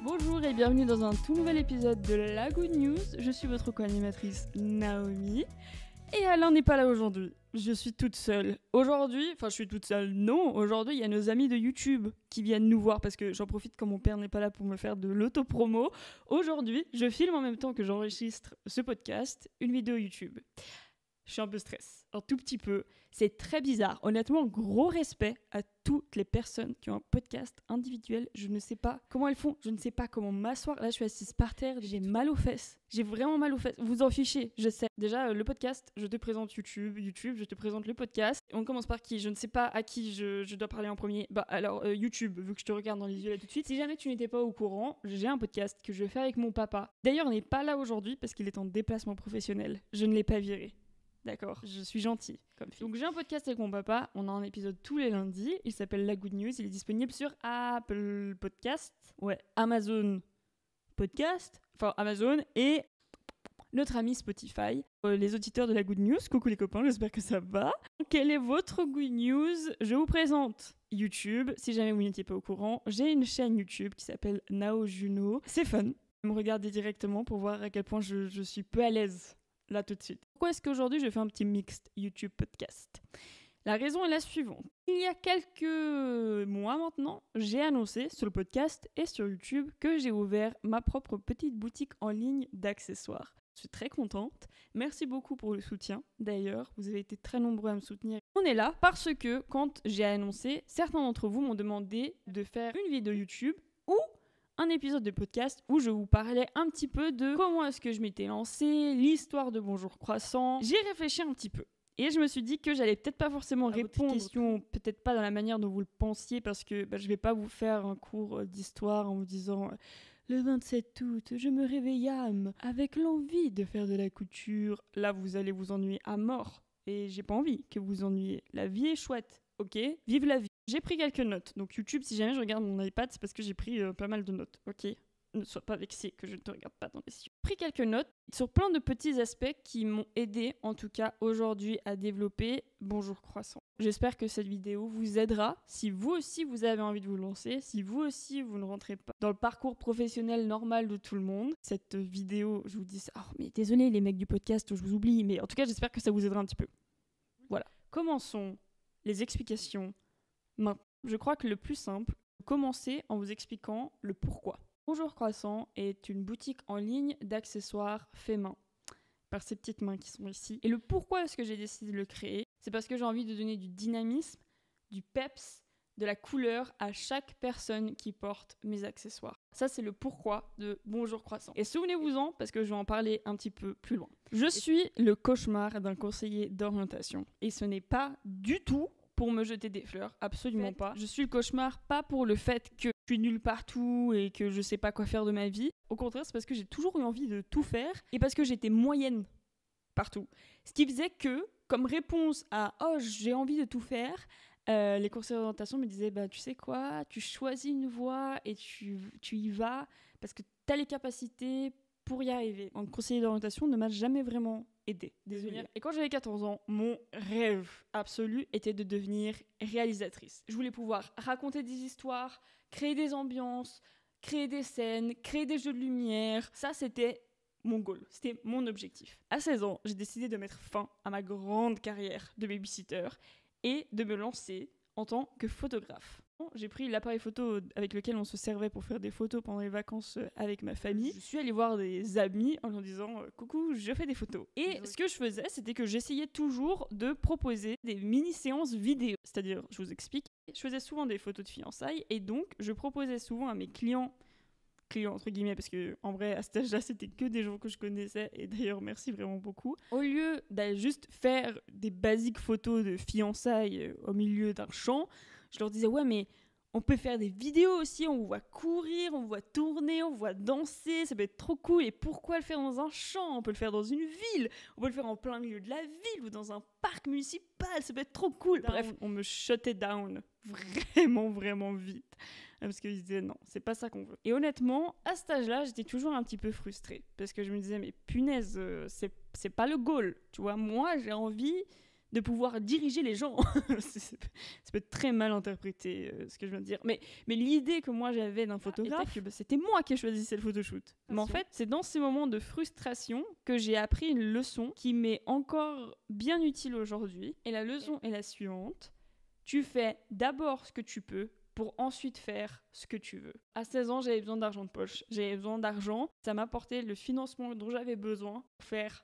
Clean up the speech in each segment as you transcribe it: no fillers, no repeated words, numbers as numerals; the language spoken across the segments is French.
Bonjour et bienvenue dans un tout nouvel épisode de La Good News. Je suis votre co-animatrice Naomi. Et Alain n'est pas là aujourd'hui. Je suis toute seule. Aujourd'hui, je suis toute seule, non. Aujourd'hui, il y a nos amis de YouTube qui viennent nous voir parce que j'en profite quand mon père n'est pas là pour me faire de l'autopromo. Aujourd'hui, je filme en même temps que j'enregistre ce podcast, une vidéo YouTube. Je suis un peu stress, un tout petit peu. C'est très bizarre. Honnêtement, gros respect à toutes les personnes qui ont un podcast individuel. Je ne sais pas comment elles font. Je ne sais pas comment m'asseoir. Là, je suis assise par terre. J'ai mal aux fesses. J'ai vraiment mal aux fesses. Vous en fichez, je sais. Déjà, le podcast, je te présente YouTube. YouTube, je te présente le podcast. On commence par qui? Je ne sais pas à qui je dois parler en premier. YouTube, vu que je te regarde dans les yeux là tout de suite. Si jamais tu n'étais pas au courant, j'ai un podcast que je vais faire avec mon papa. D'ailleurs, il n'est pas là aujourd'hui parce qu'il est en déplacement professionnel. Je ne l'ai pas viré. D'accord, je suis gentille comme fille. Donc j'ai un podcast avec mon papa, on a un épisode tous les lundis, il s'appelle La Good News, il est disponible sur Apple Podcast, Amazon Podcast, Amazon et notre ami Spotify. Les auditeurs de La Good News, coucou les copains, j'espère que ça va. Quelle est votre Good News? Je vous présente YouTube, si jamais vous n'étiez pas au courant, j'ai une chaîne YouTube qui s'appelle Nao Juno. C'est fun, me regarder directement pour voir à quel point je suis peu à l'aise. Là tout de suite. Pourquoi est-ce qu'aujourd'hui je fais un petit mixed YouTube podcast? La raison est la suivante. Il y a quelques mois maintenant, j'ai annoncé sur le podcast et sur YouTube que j'ai ouvert ma propre petite boutique en ligne d'accessoires. Je suis très contente. Merci beaucoup pour le soutien. D'ailleurs, vous avez été très nombreux à me soutenir. On est là parce que quand j'ai annoncé, certains d'entre vous m'ont demandé de faire une vidéo YouTube ou un épisode de podcast où je vous parlais un petit peu de comment est-ce que je m'étais lancée, l'histoire de Bonjour Croissant. J'y ai réfléchi un petit peu. Et je me suis dit que j'allais peut-être pas forcément répondre aux questions, peut-être pas dans la manière dont vous le pensiez, parce que je vais pas vous faire un cours d'histoire en vous disant le 27 août, je me réveillâme avec l'envie de faire de la couture. Là, vous allez vous ennuyer à mort. Et j'ai pas envie que vous vous ennuyiez. La vie est chouette, ok? Vive la vie. J'ai pris quelques notes. Donc YouTube, si jamais je regarde mon iPad, c'est parce que j'ai pris pas mal de notes, ok? Ne sois pas vexé que je ne te regarde pas dans les yeux. J'ai pris quelques notes sur plein de petits aspects qui m'ont aidé, en tout cas aujourd'hui, à développer Bonjour Croissant. J'espère que cette vidéo vous aidera si vous aussi vous avez envie de vous lancer, si vous aussi vous ne rentrez pas dans le parcours professionnel normal de tout le monde. Cette vidéo, je vous dis ça, mais désolé les mecs du podcast, je vous oublie, mais en tout cas j'espère que ça vous aidera un petit peu. Voilà. Commençons les explications. Maintenant, je crois que le plus simple, commencer en vous expliquant le pourquoi. Bonjour Croissant est une boutique en ligne d'accessoires faits main, par ces petites mains qui sont ici. Et le pourquoi est-ce que j'ai décidé de le créer? C'est parce que j'ai envie de donner du dynamisme, du peps, de la couleur à chaque personne qui porte mes accessoires. Ça, c'est le pourquoi de Bonjour Croissant. Et souvenez-vous-en, parce que je vais en parler un petit peu plus loin. Je suis le cauchemar d'un conseiller d'orientation. Et ce n'est pas du tout pour me jeter des fleurs, absolument pas. Je suis le cauchemar pas pour le fait que je suis nulle partout et que je sais pas quoi faire de ma vie. Au contraire, c'est parce que j'ai toujours eu envie de tout faire et parce que j'étais moyenne partout. Ce qui faisait que, comme réponse à « Oh, j'ai envie de tout faire », les conseillers d'orientation me disaient « Tu sais quoi, tu choisis une voie et tu y vas parce que tu as les capacités pour y arriver. » Un conseiller d'orientation ne m'a jamais vraiment aidée. Désolée. Et quand j'avais 14 ans, mon rêve absolu était de devenir réalisatrice. Je voulais pouvoir raconter des histoires, créer des ambiances, créer des scènes, créer des jeux de lumière. Ça, c'était mon goal, c'était mon objectif. À 16 ans, j'ai décidé de mettre fin à ma grande carrière de babysitter et de me lancer en tant que photographe. J'ai pris l'appareil photo avec lequel on se servait pour faire des photos pendant les vacances avec ma famille. Je suis allée voir des amis en leur disant « Coucou, je fais des photos ». Et ce que je faisais, c'était que j'essayais toujours de proposer des mini-séances vidéo. C'est-à-dire, je vous explique, je faisais souvent des photos de fiançailles et donc je proposais souvent à mes clients entre guillemets, parce que en vrai à cet âge-là c'était que des gens que je connaissais et d'ailleurs merci vraiment beaucoup, au lieu d'aller juste faire des basiques photos de fiançailles au milieu d'un champ, je leur disais ouais mais on peut faire des vidéos aussi, on vous voit courir, on vous voit tourner, on vous voit danser, ça peut être trop cool. Et pourquoi le faire dans un champ? On peut le faire dans une ville, on peut le faire en plein milieu de la ville ou dans un parc municipal, ça peut être trop cool. Bref, on me shutait down vraiment vite. Parce qu'ils disaient non, c'est pas ça qu'on veut. Et honnêtement, à cet âge-là, j'étais toujours un petit peu frustrée. Parce que je me disais, mais punaise, c'est pas le goal. Tu vois, moi, j'ai envie de pouvoir diriger les gens. Ça peut être très mal interprété ce que je viens de dire. Mais l'idée que moi j'avais d'un photographe, que c'était moi qui choisissais le photoshoot. Mais en fait, c'est dans ces moments de frustration que j'ai appris une leçon qui m'est encore bien utile aujourd'hui. Et la leçon est la suivante. Tu fais d'abord ce que tu peux pour ensuite faire ce que tu veux. À 16 ans, j'avais besoin d'argent de poche. J'avais besoin d'argent. Ça m'apportait le financement dont j'avais besoin pour faire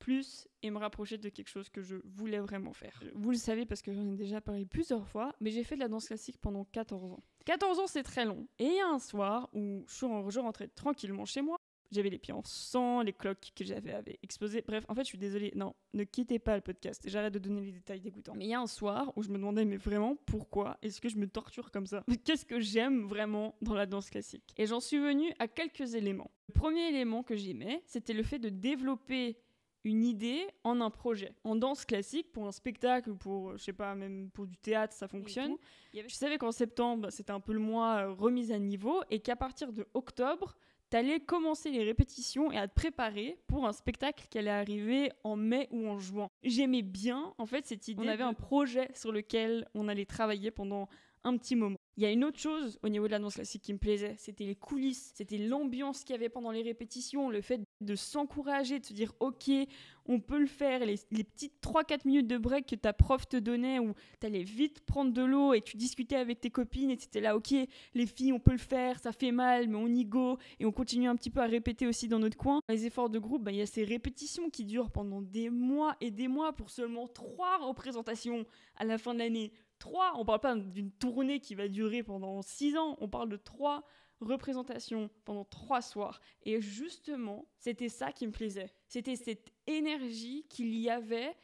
plus et me rapprocher de quelque chose que je voulais vraiment faire. Vous le savez parce que j'en ai déjà parlé plusieurs fois, mais j'ai fait de la danse classique pendant 14 ans. 14 ans, c'est très long. Et il y a un soir où je rentrais tranquillement chez moi. J'avais les pieds en sang, les cloques que avaient explosé. Bref, en fait, je suis désolée. Non, ne quittez pas le podcast. J'arrête de donner les détails dégoûtants. Mais il y a un soir où je me demandais, mais vraiment, pourquoi est-ce que je me torture comme ça ? Qu'est-ce que j'aime vraiment dans la danse classique ? Et j'en suis venue à quelques éléments. Le premier élément que j'aimais, c'était le fait de développer une idée en un projet. En danse classique, pour un spectacle ou pour, je sais pas, même pour du théâtre, ça fonctionne. Je savais qu'en septembre, c'était un peu le mois remise à niveau et qu'à partir de octobre, t'allais commencer les répétitions et à te préparer pour un spectacle qui allait arriver en mai ou en juin. J'aimais bien, en fait, cette idée. On avait un projet sur lequel on allait travailler pendant un petit moment. Il y a une autre chose au niveau de la danse classique qui me plaisait, c'était les coulisses, c'était l'ambiance qu'il y avait pendant les répétitions, le fait de s'encourager, de se dire ok, on peut le faire, les petites 3-4 minutes de break que ta prof te donnait où t'allais vite prendre de l'eau et tu discutais avec tes copines et t'étais là ok, les filles on peut le faire, ça fait mal mais on y go et on continue un petit peu à répéter aussi dans notre coin. Les efforts de groupe, il y a ces répétitions qui durent pendant des mois et des mois pour seulement 3 représentations à la fin de l'année. 3, on parle pas d'une tournée qui va durer pendant 6 ans, on parle de 3 représentations pendant 3 soirs. Et justement, c'était ça qui me plaisait. C'était cette énergie qu'il y avait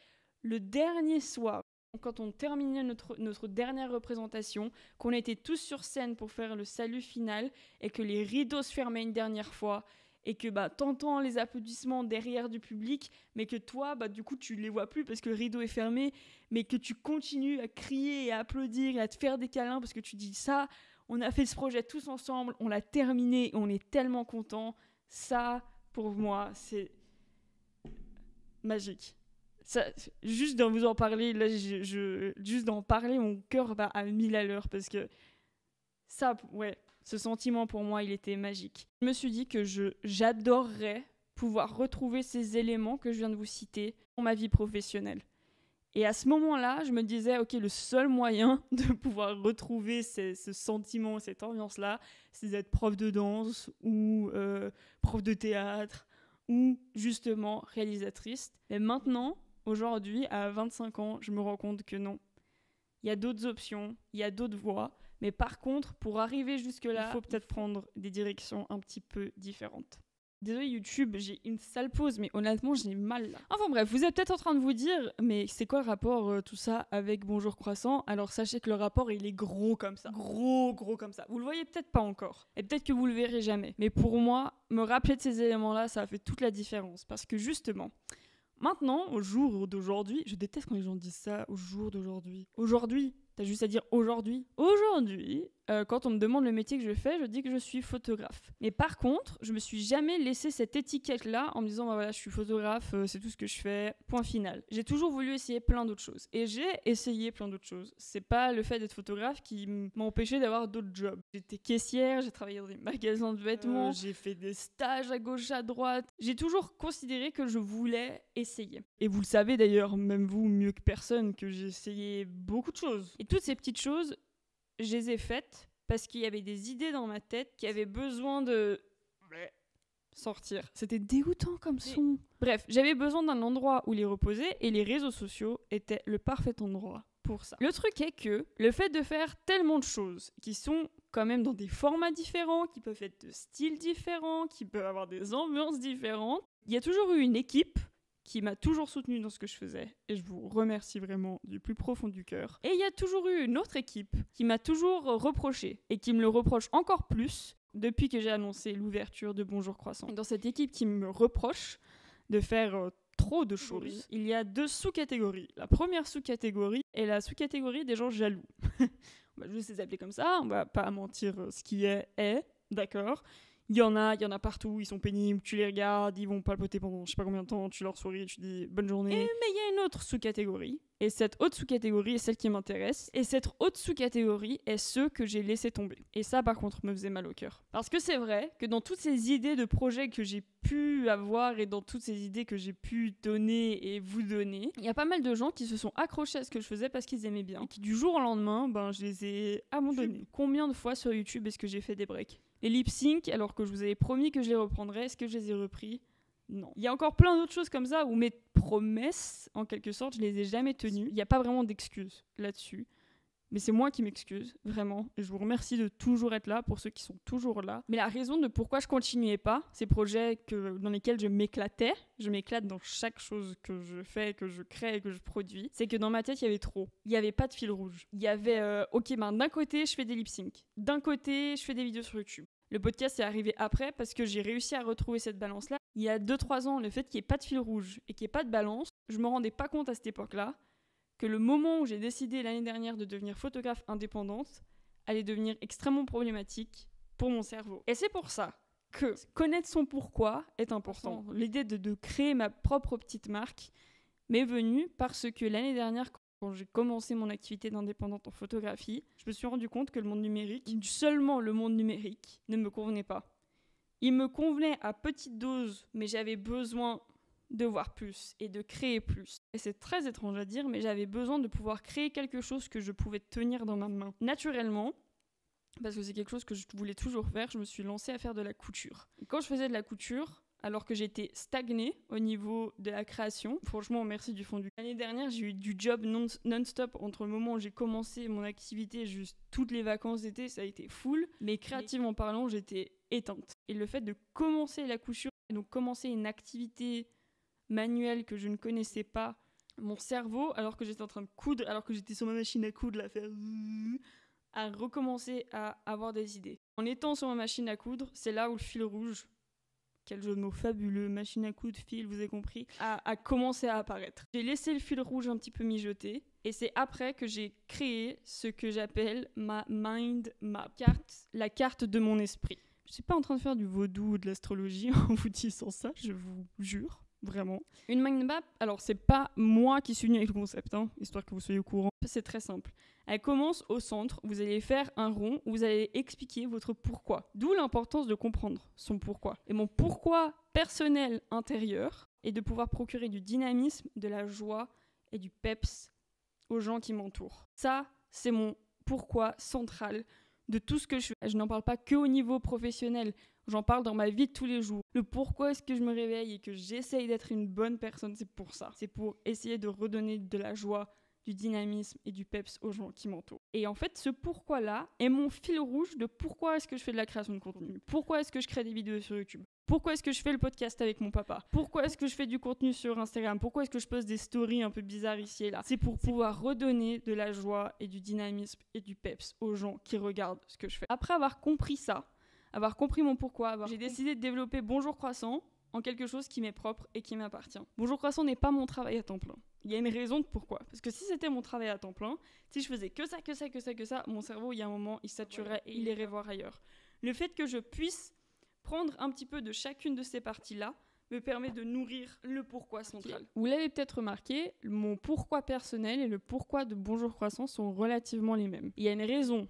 le dernier soir. Quand on terminait notre dernière représentation, qu'on était tous sur scène pour faire le salut final et que les rideaux se fermaient une dernière fois et que t'entends les applaudissements derrière du public, mais que toi, du coup, tu les vois plus parce que le rideau est fermé, mais que tu continues à crier et à applaudir et à te faire des câlins parce que tu dis ça, on a fait ce projet tous ensemble, on l'a terminé, on est tellement contents. Ça, pour moi, c'est magique. Ça, juste d'en vous en parler, là, juste d'en parler, mon cœur va à 1000 à l'heure parce que ça, ouais. Ce sentiment, pour moi, il était magique. Je me suis dit que j'adorerais pouvoir retrouver ces éléments que je viens de vous citer dans ma vie professionnelle. Et à ce moment-là, je me disais, ok, le seul moyen de pouvoir retrouver ce sentiment, cette ambiance-là, c'est d'être prof de danse ou prof de théâtre ou justement réalisatrice. Mais maintenant, aujourd'hui, à 25 ans, je me rends compte que non. Il y a d'autres options, il y a d'autres voies. Mais par contre, pour arriver jusque-là, il faut peut-être prendre des directions un petit peu différentes. Désolé YouTube, j'ai une sale pause, mais honnêtement, j'ai mal là. Enfin bref, vous êtes peut-être en train de vous dire, mais c'est quoi le rapport tout ça avec Bonjour Croissant ? Alors sachez que le rapport, il est gros comme ça. Gros comme ça. Vous le voyez peut-être pas encore. Et peut-être que vous le verrez jamais. Mais pour moi, me rappeler de ces éléments-là, ça a fait toute la différence. Parce que justement, maintenant, au jour d'aujourd'hui, je déteste quand les gens disent ça, au jour d'aujourd'hui. Aujourd'hui, t'as juste à dire aujourd'hui. Aujourd'hui, quand on me demande le métier que je fais, je dis que je suis photographe. Mais par contre, je me suis jamais laissé cette étiquette-là en me disant, voilà, je suis photographe, c'est tout ce que je fais, point final. J'ai toujours voulu essayer plein d'autres choses. Et j'ai essayé plein d'autres choses. C'est pas le fait d'être photographe qui m'a empêché d'avoir d'autres jobs. J'étais caissière, j'ai travaillé dans des magasins de vêtements, j'ai fait des stages à gauche, à droite. J'ai toujours considéré que je voulais essayer. Et vous le savez d'ailleurs, même vous, mieux que personne, que j'ai essayé beaucoup de choses. Et toutes ces petites choses, je les ai faites parce qu'il y avait des idées dans ma tête qui avaient besoin de sortir. C'était dégoûtant comme son. Bref, j'avais besoin d'un endroit où les reposer et les réseaux sociaux étaient le parfait endroit pour ça. Le truc est que le fait de faire tellement de choses qui sont quand même dans des formats différents, qui peuvent être de styles différents, qui peuvent avoir des ambiances différentes, il y a toujours eu une équipe qui m'a toujours soutenue dans ce que je faisais, et je vous remercie vraiment du plus profond du cœur. Et il y a toujours eu une autre équipe qui m'a toujours reproché, et qui me le reproche encore plus depuis que j'ai annoncé l'ouverture de Bonjour Croissant. Et dans cette équipe qui me reproche de faire trop de choses, il y a 2 sous-catégories. La première sous-catégorie est la sous-catégorie des gens jaloux. On va juste les appeler comme ça, on va pas mentir, ce qui est, d'accord. Il y en a partout, ils sont pénibles, tu les regardes, ils vont palpoter pendant je sais pas combien de temps, tu leur souris, tu dis bonne journée. Mais il y a une autre sous-catégorie, et cette autre sous-catégorie est celle qui m'intéresse, et cette autre sous-catégorie est ceux que j'ai laissé tomber. Et ça par contre me faisait mal au cœur. Parce que c'est vrai que dans toutes ces idées de projets que j'ai pu avoir et dans toutes ces idées que j'ai pu donner et vous donner, il y a pas mal de gens qui se sont accrochés à ce que je faisais parce qu'ils aimaient bien, et qui du jour au lendemain, je les ai abandonnés. Combien de fois sur YouTube est-ce que j'ai fait des breaks ? Les lip-sync, alors que je vous avais promis que je les reprendrais, est-ce que je les ai repris ? Non. Il y a encore plein d'autres choses comme ça où mes promesses, en quelque sorte, je les ai jamais tenues. Il n'y a pas vraiment d'excuses là-dessus. Mais c'est moi qui m'excuse, vraiment. Et je vous remercie de toujours être là, pour ceux qui sont toujours là. Mais la raison de pourquoi je continuais pas ces projets dans lesquels je m'éclatais, je m'éclate dans chaque chose que je fais, que je crée, que je produis, c'est que dans ma tête, il y avait trop. Il n'y avait pas de fil rouge. Il y avait, d'un côté, je fais des lip-sync. D'un côté, je fais des vidéos sur YouTube. Le podcast est arrivé après parce que j'ai réussi à retrouver cette balance-là. Il y a 2-3 ans, le fait qu'il n'y ait pas de fil rouge et qu'il n'y ait pas de balance, je me rendais pas compte à cette époque-là que le moment où j'ai décidé l'année dernière de devenir photographe indépendante allait devenir extrêmement problématique pour mon cerveau. Et c'est pour ça que connaître son pourquoi est important. L'idée de créer ma propre petite marque m'est venue parce que l'année dernière, quand j'ai commencé mon activité d'indépendante en photographie, je me suis rendu compte que le monde numérique, seulement le monde numérique, ne me convenait pas. Il me convenait à petite dose, mais j'avais besoin de voir plus et de créer plus. Et c'est très étrange à dire, mais j'avais besoin de pouvoir créer quelque chose que je pouvais tenir dans ma main. Naturellement, parce que c'est quelque chose que je voulais toujours faire, je me suis lancée à faire de la couture. Et quand je faisais de la couture, alors que j'étais stagnée au niveau de la création, franchement, merci du fond du cœur. L'année dernière, j'ai eu du job non-stop entre le moment où j'ai commencé mon activité, juste toutes les vacances d'été, ça a été full. Mais créativement parlant, j'étais éteinte. Et le fait de commencer la couture, et donc commencer une activité manuel que je ne connaissais pas, mon cerveau, alors que j'étais en train de coudre, alors que j'étais sur ma machine à coudre, a recommencé à avoir des idées. En étant sur ma machine à coudre, c'est là où le fil rouge, quel jeu de mots fabuleux, machine à coudre, fil, vous avez compris, a commencé à apparaître. J'ai laissé le fil rouge un petit peu mijoter, et c'est après que j'ai créé ce que j'appelle ma mind map, la carte de mon esprit. Je suis pas en train de faire du vaudou ou de l'astrologie en vous disant ça, je vous jure. Vraiment. Une mind map, alors c'est pas moi qui suis venue avec le concept, histoire que vous soyez au courant. C'est très simple. Elle commence au centre, vous allez faire un rond où vous allez expliquer votre pourquoi. D'où l'importance de comprendre son pourquoi. Et mon pourquoi personnel intérieur est de pouvoir procurer du dynamisme, de la joie et du peps aux gens qui m'entourent. Ça, c'est mon pourquoi central de tout ce que je fais. Je n'en parle pas que au niveau professionnel. J'en parle dans ma vie de tous les jours. Le pourquoi est-ce que je me réveille et que j'essaye d'être une bonne personne, c'est pour ça. C'est pour essayer de redonner de la joie, du dynamisme et du peps aux gens qui m'entourent. Et en fait, ce pourquoi-là est mon fil rouge de pourquoi est-ce que je fais de la création de contenu. Pourquoi est-ce que je crée des vidéos sur YouTube. Pourquoi est-ce que je fais le podcast avec mon papa. Pourquoi est-ce que je fais du contenu sur Instagram. Pourquoi est-ce que je poste des stories un peu bizarres ici et là. C'est pour pouvoir redonner de la joie et du dynamisme et du peps aux gens qui regardent ce que je fais. Après avoir compris ça, avoir compris mon pourquoi, j'ai décidé de développer Bonjour Croissant en quelque chose qui m'est propre et qui m'appartient. Bonjour Croissant n'est pas mon travail à temps plein. Il y a une raison de pourquoi. Parce que si c'était mon travail à temps plein, si je faisais que ça, mon cerveau, il y a un moment, il saturait et il irait voir ailleurs. Le fait que je puisse prendre un petit peu de chacune de ces parties-là me permet de nourrir le pourquoi central. Vous l'avez peut-être remarqué, mon pourquoi personnel et le pourquoi de Bonjour Croissant sont relativement les mêmes. Il y a une raison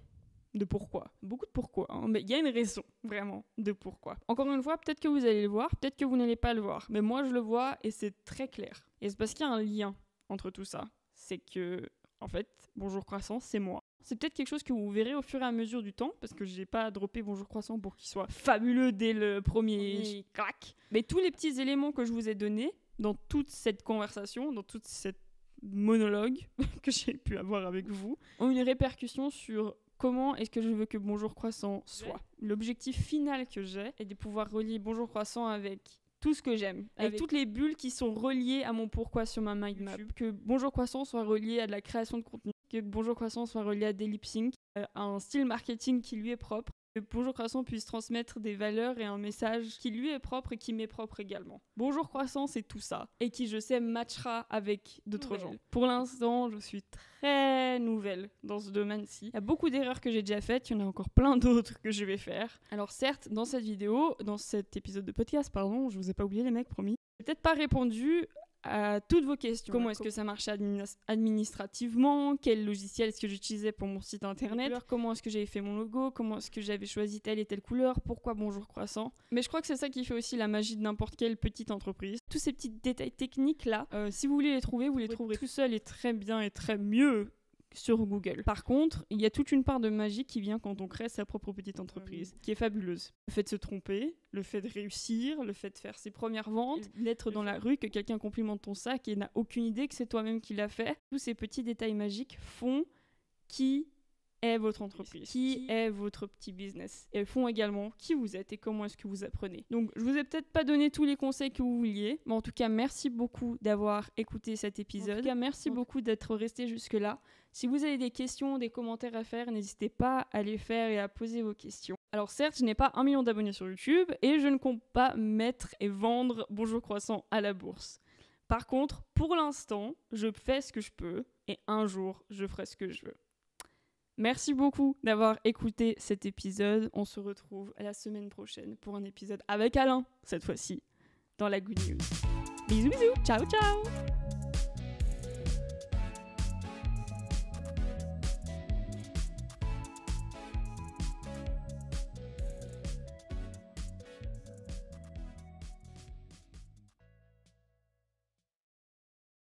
de pourquoi. Beaucoup de pourquoi, mais il y a une raison, vraiment, de pourquoi. Encore une fois, peut-être que vous allez le voir, peut-être que vous n'allez pas le voir, mais moi je le vois et c'est très clair. Et c'est parce qu'il y a un lien entre tout ça. C'est que, en fait, Bonjour Croissant, c'est moi. C'est peut-être quelque chose que vous verrez au fur et à mesure du temps, parce que j'ai pas droppé Bonjour Croissant pour qu'il soit fabuleux dès le premier clac. Mais tous les petits éléments que je vous ai donnés dans toute cette conversation, dans toute cette monologue que j'ai pu avoir avec vous, ont une répercussion sur comment est-ce que je veux que Bonjour Croissant soit. L'objectif final que j'ai est de pouvoir relier Bonjour Croissant avec tout ce que j'aime, avec toutes les bulles qui sont reliées à mon pourquoi sur ma mind map. Que Bonjour Croissant soit relié à de la création de contenu, que Bonjour Croissant soit relié à des lip sync, à un style marketing qui lui est propre, Que Bonjour Croissant puisse transmettre des valeurs et un message qui lui est propre et qui m'est propre également. Bonjour Croissant, c'est tout ça. Et qui, je sais, matchera avec d'autres gens. Pour l'instant, je suis très nouvelle dans ce domaine-ci. Il y a beaucoup d'erreurs que j'ai déjà faites, il y en a encore plein d'autres que je vais faire. Alors certes, dans cet épisode de podcast, pardon, je vous ai pas oublié les mecs, promis. J'ai peut-être pas répondu à toutes vos questions. Comment est-ce que ça marchait administrativement? Quel logiciel est-ce que j'utilisais pour mon site internet? Comment est-ce que j'avais fait mon logo? Comment est-ce que j'avais choisi telle et telle couleur? Pourquoi Bonjour Croissant? Mais je crois que c'est ça qui fait aussi la magie de n'importe quelle petite entreprise. Tous ces petits détails techniques là, si vous voulez les trouver, vous les trouverez tout seul et très bien et très mieux sur Google. Par contre, il y a toute une part de magie qui vient quand on crée sa propre petite entreprise, qui est fabuleuse. Le fait de se tromper, le fait de réussir, le fait de faire ses premières ventes, d'être dans la rue, que quelqu'un complimente ton sac et n'a aucune idée que c'est toi-même qui l'as fait. Tous ces petits détails magiques font qui est votre entreprise, qui est votre petit business. Et elles font également qui vous êtes et comment est-ce que vous apprenez. Donc, je vous ai peut-être pas donné tous les conseils que vous vouliez, mais en tout cas, merci beaucoup d'avoir écouté cet épisode. En tout cas, merci beaucoup d'être resté jusque-là. Si vous avez des questions, des commentaires à faire, n'hésitez pas à les faire et à poser vos questions. Alors certes, je n'ai pas 1 million d'abonnés sur YouTube et je ne compte pas mettre et vendre Bonjour Croissant à la bourse. Par contre, pour l'instant, je fais ce que je peux et un jour, je ferai ce que je veux. Merci beaucoup d'avoir écouté cet épisode. On se retrouve la semaine prochaine pour un épisode avec Alain, cette fois-ci, dans la Good News. Bisous bisous, ciao ciao.